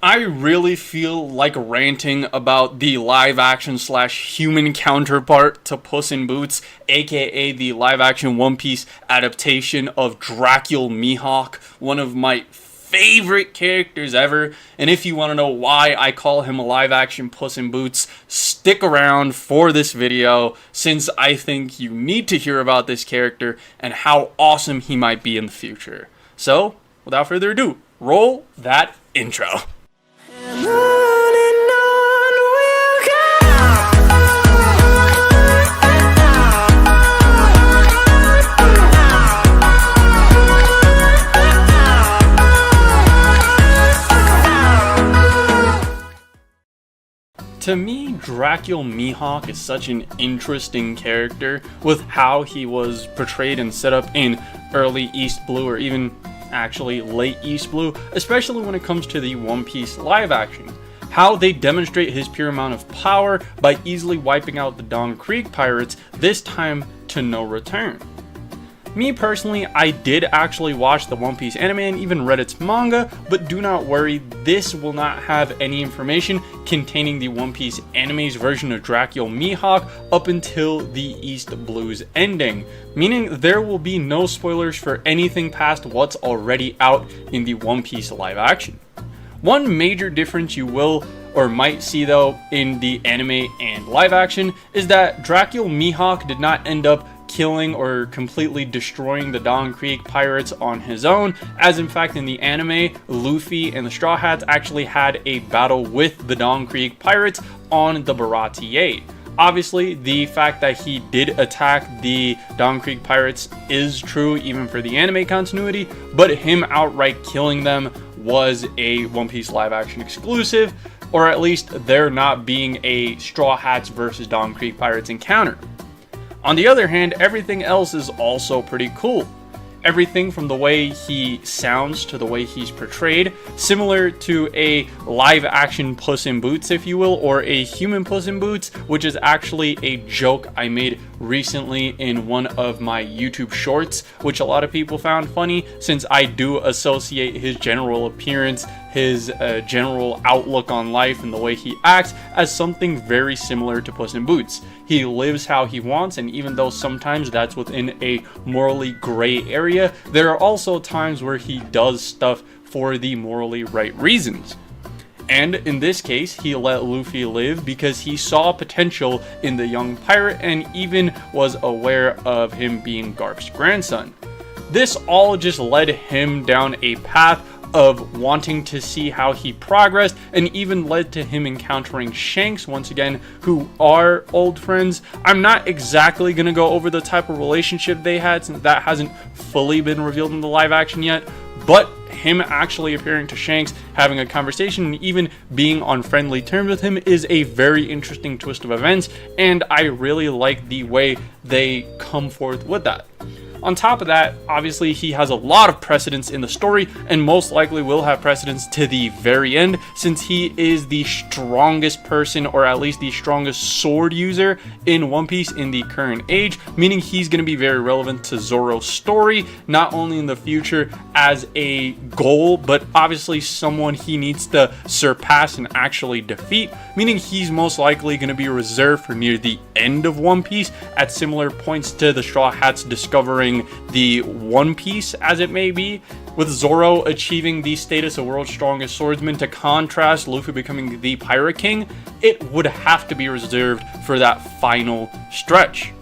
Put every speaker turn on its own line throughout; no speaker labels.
I really feel like ranting about the live action slash human counterpart to Puss in Boots, aka the live action One Piece adaptation of Dracula Mihawk, one of my favorite characters ever. And if you want to know why I call him a live action Puss in Boots, stick around for this video, since I think you need to hear about this character and how awesome he might be in the future. So, without further ado, roll that intro. To me, Dracula Mihawk is such an interesting character with how he was portrayed and set up in early East Blue, or even actually late East Blue, especially when it comes to the One Piece live action. How they demonstrate his pure amount of power by easily wiping out the Don Creek pirates, this time to no return. Me personally, I did actually watch the One Piece anime and even read its manga, but do not worry, this will not have any information containing the One Piece anime's version of Dracula Mihawk up until the East Blue's ending, meaning there will be no spoilers for anything past what's already out in the One Piece live action. One major difference you will or might see though in the anime and live action is that Dracula Mihawk did not end up killing or completely destroying the Don Creek pirates on his own, as in fact in the anime, Luffy and the Straw Hats actually had a battle with the Don Creek pirates on the Barati 8. Obviously, the fact that he did attack the Don Creek pirates is true even for the anime continuity, but him outright killing them was a One Piece live action exclusive, or at least there not being a Straw Hats versus Don Creek pirates encounter. On the other hand, everything else is also pretty cool. Everything from the way he sounds to the way he's portrayed, similar to a live action Puss in Boots, if you will, or a human Puss in Boots, which is actually a joke I made recently in one of my YouTube shorts, which a lot of people found funny, since I do associate his general appearance, his general outlook on life, and the way he acts as something very similar to Puss in Boots. He lives how he wants, and even though sometimes that's within a morally gray area, there are also times where he does stuff for the morally right reasons. And in this case, he let Luffy live because he saw potential in the young pirate and even was aware of him being Garp's grandson. This all just led him down a path of wanting to see how he progressed, and even led to him encountering Shanks once again, who are old friends. I'm not exactly going to go over the type of relationship they had, since that hasn't fully been revealed in the live action yet, but him actually appearing to Shanks, having a conversation, and even being on friendly terms with him is a very interesting twist of events, and I really like the way they come forth with that. On top of that, obviously he has a lot of precedence in the story, and most likely will have precedence to the very end, since he is the strongest person, or at least the strongest sword user in One Piece in the current age, meaning he's going to be very relevant to Zoro's story, not only in the future as a goal, but obviously someone he needs to surpass and actually defeat, meaning he's most likely going to be reserved for near the end of One Piece, at similar points to the Straw Hats discovering the One Piece, as it may be, with Zoro achieving the status of world's strongest swordsman, to contrast Luffy becoming the Pirate King. It would have to be reserved for that final stretch.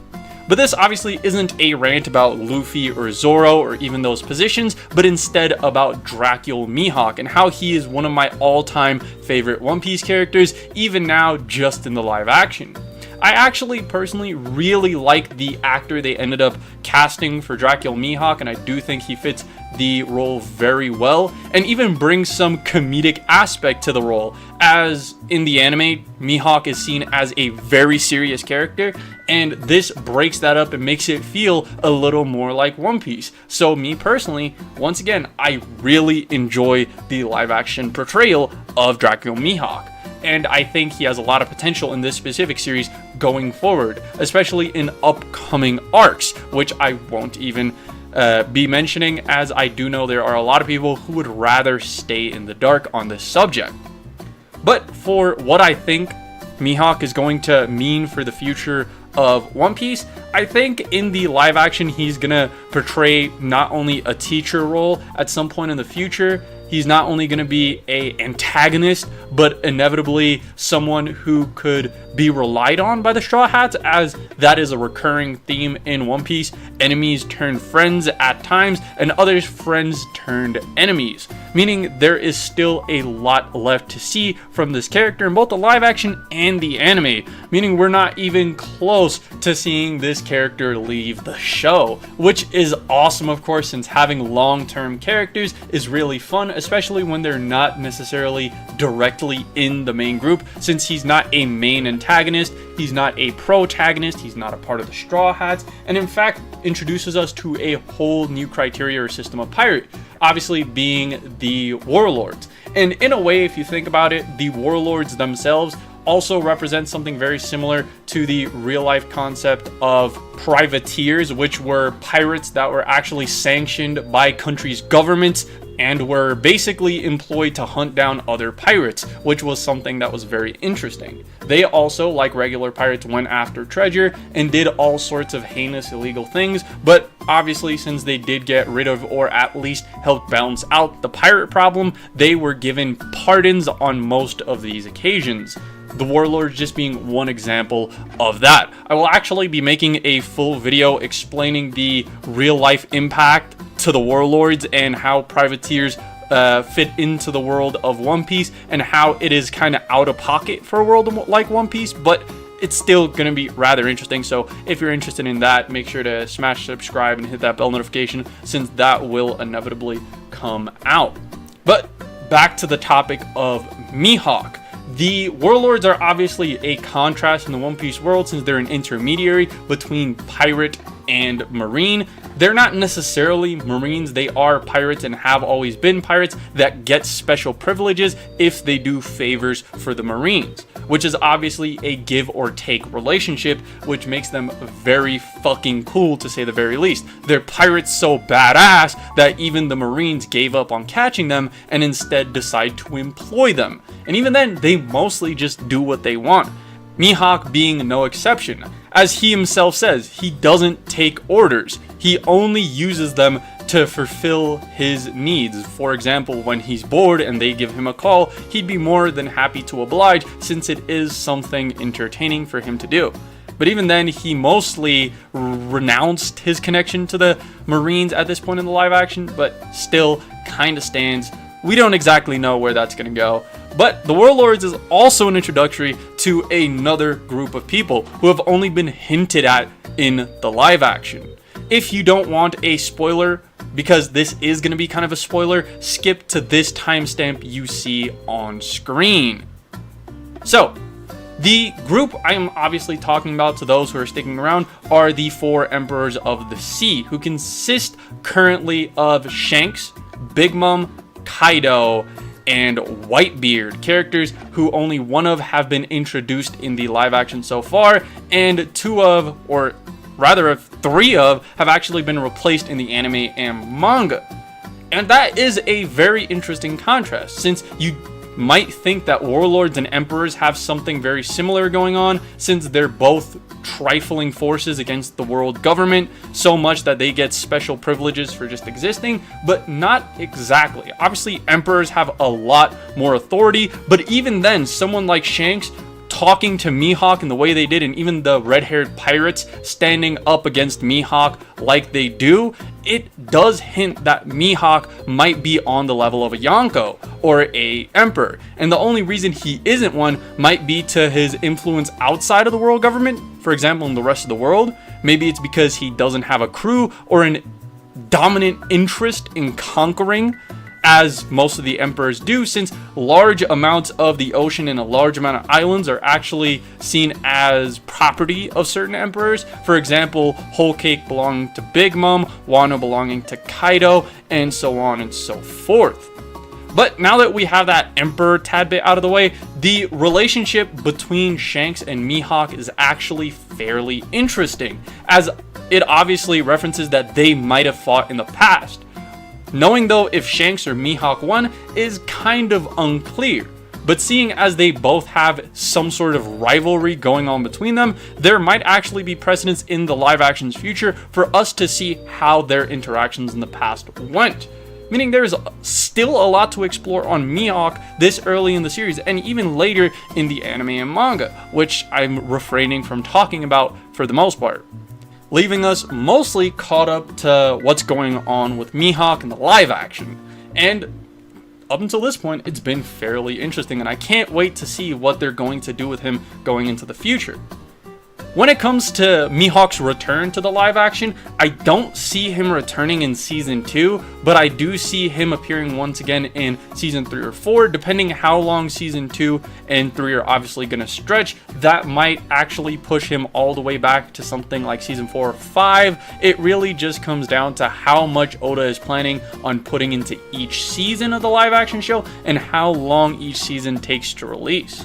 But this obviously isn't a rant about Luffy or Zoro or even those positions, but instead about Dracula Mihawk and how he is one of my all-time favorite One Piece characters, even now just in the live action. I actually personally really like the actor they ended up casting for Dracula Mihawk, and I do think he fits the role very well, and even brings some comedic aspect to the role, as in the anime, Mihawk is seen as a very serious character, and this breaks that up and makes it feel a little more like One Piece. So me personally, once again, I really enjoy the live action portrayal of Dracula Mihawk. And I think he has a lot of potential in this specific series going forward, especially in upcoming arcs, which I won't even be mentioning, as I do know there are a lot of people who would rather stay in the dark on this subject. But for what I think Mihawk is going to mean for the future of One Piece, I think in the live action he's gonna portray not only a teacher role at some point in the future, he's not only gonna be a antagonist, but inevitably someone who could be relied on by the Straw Hats, as that is a recurring theme in One Piece. Enemies turn friends at times, and others friends turned enemies, meaning there is still a lot left to see from this character in both the live action and the anime, meaning we're not even close to seeing this character leave the show, which is awesome, of course, since having long-term characters is really fun, especially when they're not necessarily directly in the main group, since he's not a main antagonist, he's not a protagonist, he's not a part of the Straw Hats, and in fact introduces us to a whole new criteria or system of pirate, obviously being the warlords. And in a way, if you think about it, the warlords themselves also represent something very similar to the real life concept of privateers, which were pirates that were actually sanctioned by countries' governments and were basically employed to hunt down other pirates, which was something that was very interesting. They also, like regular pirates, went after treasure and did all sorts of heinous illegal things, but obviously since they did get rid of, or at least helped balance out, the pirate problem, they were given pardons on most of these occasions. The warlords just being one example of that. I will actually be making a full video explaining the real life impact to the warlords and how privateers fit into the world of One Piece, and how it is kind of out of pocket for a world like One Piece, but it's still going to be rather interesting. So if you're interested in that, make sure to smash subscribe and hit that bell notification, since that will inevitably come out. But back to the topic of Mihawk. The warlords are obviously a contrast in the One Piece world, since they're an intermediary between pirate and marine. They're not necessarily marines, they are pirates and have always been pirates that get special privileges if they do favors for the marines, which is obviously a give or take relationship, which makes them very fucking cool, to say the very least. They're pirates so badass that even the marines gave up on catching them and instead decide to employ them, and even then they mostly just do what they want. Mihawk being no exception. As he himself says, he doesn't take orders. He only uses them to fulfill his needs. For example, when he's bored and they give him a call, he'd be more than happy to oblige, since it is something entertaining for him to do. But even then, he mostly renounced his connection to the Marines at this point in the live action, but still kind of stands. We don't exactly know where that's going to go. But the Warlords is also an introductory to another group of people who have only been hinted at in the live action. If you don't want a spoiler, because this is going to be kind of a spoiler, skip to this timestamp you see on screen. So, the group I am obviously talking about, to those who are sticking around, are the 4 Emperors of the Sea, who consist currently of Shanks, Big Mom, Kaido, and Whitebeard, characters who only one of have been introduced in the live action so far, and 2 of, or rather 3 of, have actually been replaced in the anime and manga. And that is a very interesting contrast, since you might think that warlords and emperors have something very similar going on, since they're both trifling forces against the world government, so much that they get special privileges for just existing, but not exactly. Obviously, emperors have a lot more authority, but even then, someone like Shanks talking to Mihawk in the way they did, and even the red-haired pirates standing up against Mihawk like they do, it does hint that Mihawk might be on the level of a Yonko or a emperor. And the only reason he isn't one might be to his influence outside of the world government, for example in the rest of the world. Maybe it's because he doesn't have a crew or an dominant interest in conquering, as most of the emperors do, since large amounts of the ocean and a large amount of islands are actually seen as property of certain emperors. For example, Whole Cake belonging to Big Mom, Wano belonging to Kaido, and so on and so forth. But now that we have that emperor tad bit out of the way, the relationship between Shanks and Mihawk is actually fairly interesting, as it obviously references that they might have fought in the past. Knowing though if Shanks or Mihawk won is kind of unclear. but seeing as they both have some sort of rivalry going on between them, there might actually be precedence in the live action's future for us to see how their interactions in the past went. Meaning there's still a lot to explore on Mihawk this early in the series, and even later in the anime and manga, which I'm refraining from talking about for the most part. Leaving us mostly caught up to what's going on with Mihawk in the live action. And up until this point, it's been fairly interesting, and I can't wait to see what they're going to do with him going into the future. When it comes to Mihawk's return to the live action, I don't see him returning in Season 2, but I do see him appearing once again in Season 3 or 4, depending how long Season 2 and 3 are obviously going to stretch. That might actually push him all the way back to something like Season 4 or 5. It really just comes down to how much Oda is planning on putting into each season of the live action show and how long each season takes to release.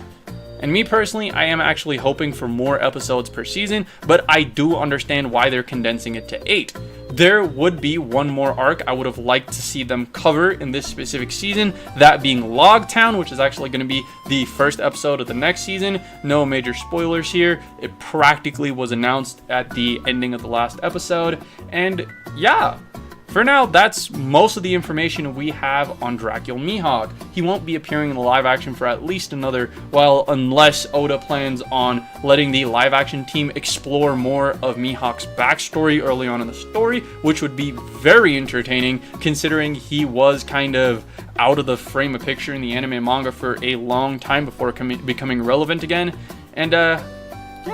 And me personally, I am actually hoping for more episodes per season, but I do understand why they're condensing it to 8. There would be one more arc I would have liked to see them cover in this specific season, that being Logtown, which is actually going to be the first episode of the next season. No major spoilers here. It practically was announced at the ending of the last episode. And yeah, for now, that's most of the information we have on Dracula Mihawk. He won't be appearing in the live action for at least another, well, unless Oda plans on letting the live action team explore more of Mihawk's backstory early on in the story, which would be very entertaining considering he was kind of out of the frame of picture in the anime and manga for a long time before becoming relevant again. And yeah,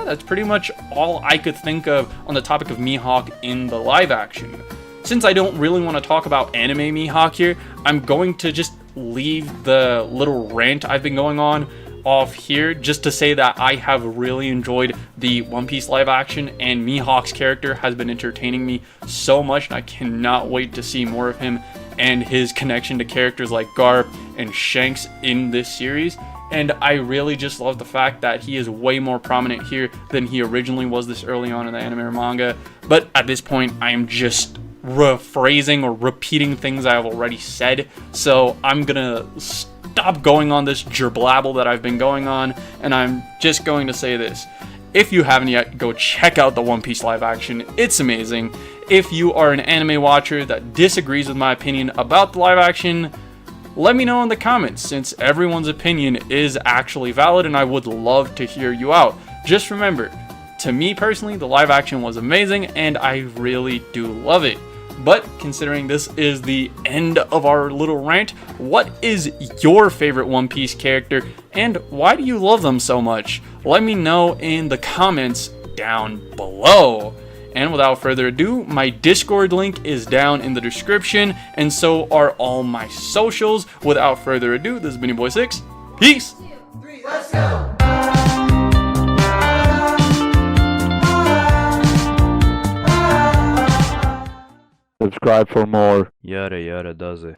that's pretty much all I could think of on the topic of Mihawk in the live action. Since I don't really want to talk about anime Mihawk here, I'm going to just leave the little rant I've been going on off here just to say that I have really enjoyed the One Piece live action, and Mihawk's character has been entertaining me so much, and I cannot wait to see more of him and his connection to characters like Garp and Shanks in this series. And I really just love the fact that he is way more prominent here than he originally was this early on in the anime or manga. But at this point, I am just rephrasing or repeating things I've already said, so I'm gonna stop going on this gerblabble that I've been going on, and I'm just going to say this: if you haven't yet, go check out the One Piece live action. It's amazing. If you are an anime watcher that disagrees with my opinion about the live action, let me know in the comments, since everyone's opinion is actually valid and I would love to hear you out. Just remember, to me personally, the live action was amazing and I really do love it. But considering this is the end of our little rant, what is your favorite One Piece character and why do you love them so much? Let me know in the comments down below. And without further ado, my Discord link is down in the description, and so are all my socials. Without further ado, this has been your boy Six. Peace!
2, 3, let's go!
Subscribe for more.
Yada yada does it.